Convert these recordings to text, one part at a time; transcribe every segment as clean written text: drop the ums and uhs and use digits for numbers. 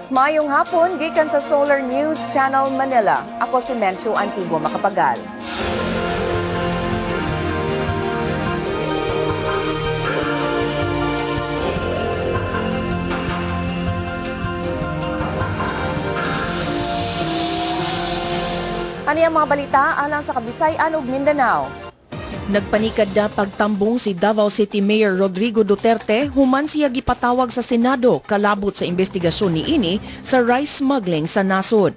Mayong hapon, gikan sa Solar News Channel Manila. Ako si Mencho Antigua Macapagal. Ano yung mga balita alang sa Kabisayan ug Mindanao? Nagpanikad na pagtambong si Davao City Mayor Rodrigo Duterte human siya gipatawag sa Senado kalabot sa investigasyon niini sa rice smuggling sa nasod.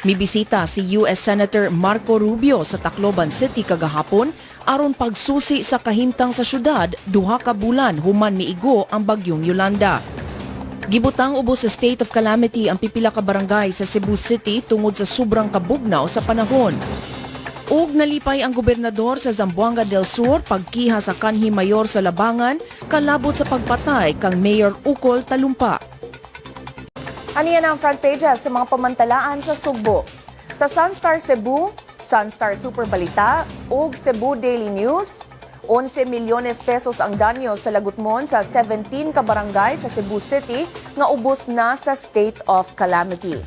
Mibisita si US Senator Marco Rubio sa Tacloban City kagahapon aron pagsusi sa kahimtang sa syudad duha ka bulan human miigo ang bagyong Yolanda. Gibutang ubos sa state of calamity ang pipila ka barangay sa Cebu City tungod sa sobrang kabugnaw sa panahon. Ug nalipay ang gobernador sa Zamboanga del Sur pagkiha sa kanhi mayor sa Labangan kalabot sa pagpatay kang Mayor Ukol Talumpa. Aniyan ang front pages sa mga pamantalaan sa Sugbo. Sa Sunstar Cebu, Sunstar Super Balita ug Cebu Daily News, 11 milyones pesos ang danyo sa lagutmon sa 17 ka barangay sa Cebu City nga ubos na sa state of calamity.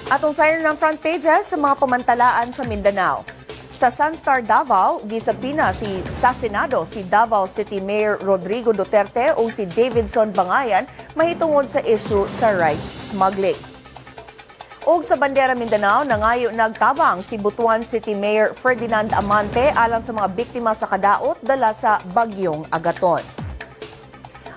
Atong sayon ng front pages sa mga pamantalaan sa Mindanao. Sa Sunstar Davao, gisabina sa Senado si Davao City Mayor Rodrigo Duterte o si Davidson Bangayan mahitungod sa issue sa rice smuggling. Og sa Bandera Mindanao, nangayo nagtabang si Butuan City Mayor Ferdinand Amante alang sa mga biktima sa kadaot dala sa bagyong Agaton.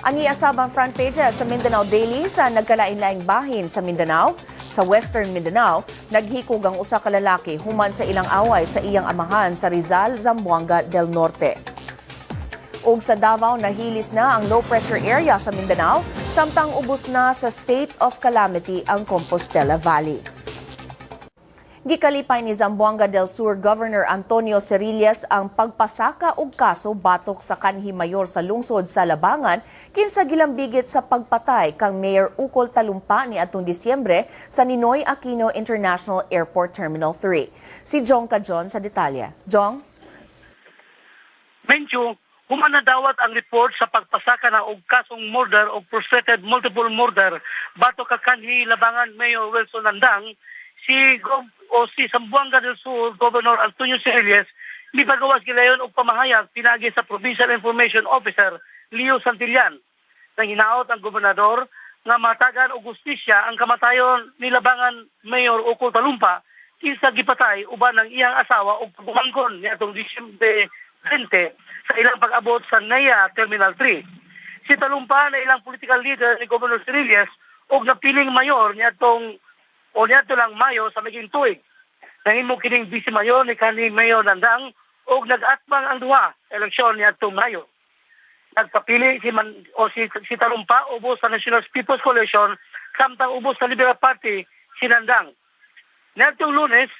Ani asabang front pages sa Mindanao Daily sa nagkalain-laing bahin sa Mindanao. Sa Western Mindanao, naghikog ang usa ka lalaki human sa ilang away sa iyang amahan sa Rizal, Zamboanga del Norte. Ug sa Davao, nahilis na ang low pressure area sa Mindanao, samtang ubos na sa state of calamity ang Compostela Valley. Gikalipay ni Zamboanga del Sur Governor Antonio Cerillas ang pagpasaka og kaso batok sa kanhi mayor sa lungsod sa Labangan kinsa gilambigit sa pagpatay kang Mayor Ukol Talumpa ni atong Disyembre sa Ninoy Aquino International Airport Terminal 3. Si Jong Cajon sa detalye. Jong? Mencho, human na dawat ang report sa pagpasaka na og kasong murder o frustrated multiple murder batok ka kanhi Labangan Mayor Wilson Landang si Zamboanga del Sur Governor Antonio Cerillas mipagawas gilayon og pamahayag pinagi sa Provincial Information Officer Leo Santillan. Nang hinaot ang gobernador nga matagan og gustisya ang kamatayon ni Labangan Mayor Ukol Talumpa kinsa gipatay uban ng iyang asawa og pagumangkon niadtong Disyembre 20 sa ilang pag-abot sa NAIA Terminal 3. Si Talumpa na ilang political leader ni Governor Cerillas og napiling mayor niadtong lang Mayo sa maging tuig. Nahimo kining vice mayor ni kanhi Mayor Landang og nag-atbang ang duha eleksyon niadtong Mayo. Nagpapili si Talumpa ubos sa National People's Coalition samtang ubos sa Liberal Party si Landang. Niadtong Lunes,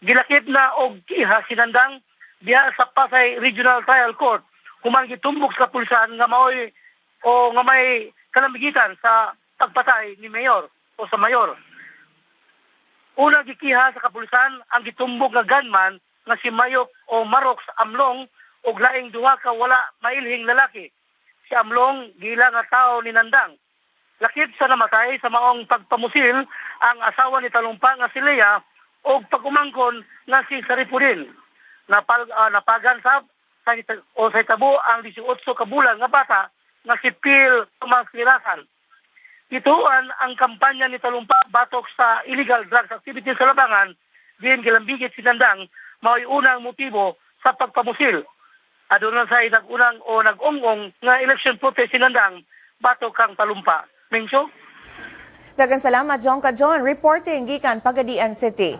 gilakip na og kiha si Landang diha sa Pasay Regional Trial Court human gitumbok sa kapulisan nga may kalambigitan sa pagpatay ni Mayor o sa Mayor. Una gikiha sa kapulisan ang gitumbog nga gunman nga si Mayok o Marox Amlong ug laing duha ka wala mailhing lalaki. Si Amlong gila nga tao ni Nandang. Lakip sa namatay sa maong pagpamusil ang asawa ni Talumpa nga si Lea ug pagumangkon nga si Saripudin. Napagan sa tabo ang 18 ka bulan nga bata nga si Phil Tomas Lirasan. Ituan ang kampanya ni Talumpa batok sa illegal drugs activity sa Labangan, din gilambigit si Nandang mao'y unang motibo sa pagpamusil. Aduna sa nag-ungong nga election protest si Nandang batok kang Talumpa. Mencho? Daghang salamat, Jong Cajon. Reporting gikan Pagadian City.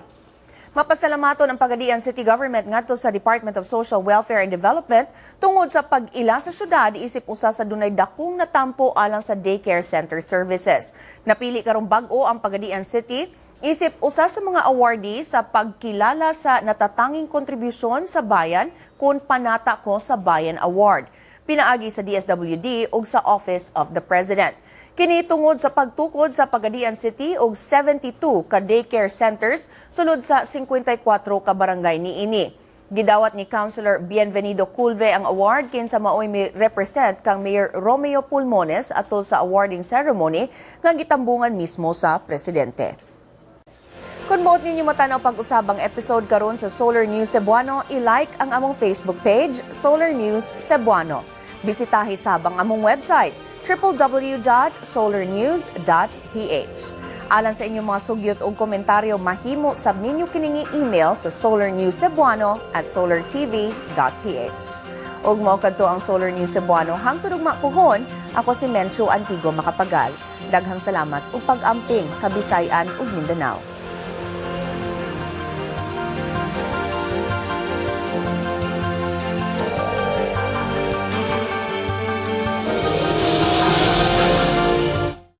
Mapasalamaton ang Pagadian City Government ngadto sa Department of Social Welfare and Development tungod sa pag-ila sa syudad isip usa sa dunay dakong natampo alang sa daycare center services. Napili karong bag-o ang Pagadian City isip usa sa mga awardee sa pagkilala sa natatanging kontribusyon sa bayan kun Panata Ko sa Bayan Award. Pinaagi sa DSWD ug sa Office of the President. Kini tungod sa pagtukod sa Pagadian City og 72 ka daycare centers sulod sa 54 ka barangay niini. Gidawat ni Councilor Bienvenido Culve ang award kinsa maoy may represent kang Mayor Romeo Pulmones atol sa awarding ceremony nga gitambungan mismo sa presidente. Kung buot ninyo matanaw pag-usabang episode karon sa Solar News Cebuano, i-like ang among Facebook page, Solar News Cebuano. Bisitahi sabang among website, www.solarnews.ph. Alang sa inyong mga sugyot o komentaryo, mahimo sab ninyo kiningi email sa solarnewscebuano@solartv.ph. Ug mao kadto ang Solar News Cebuano hangtod ug mapuhon, ako si Menchu Antigo Makapagal. Daghang salamat ug pag-amping Kabisayan ug Mindanao.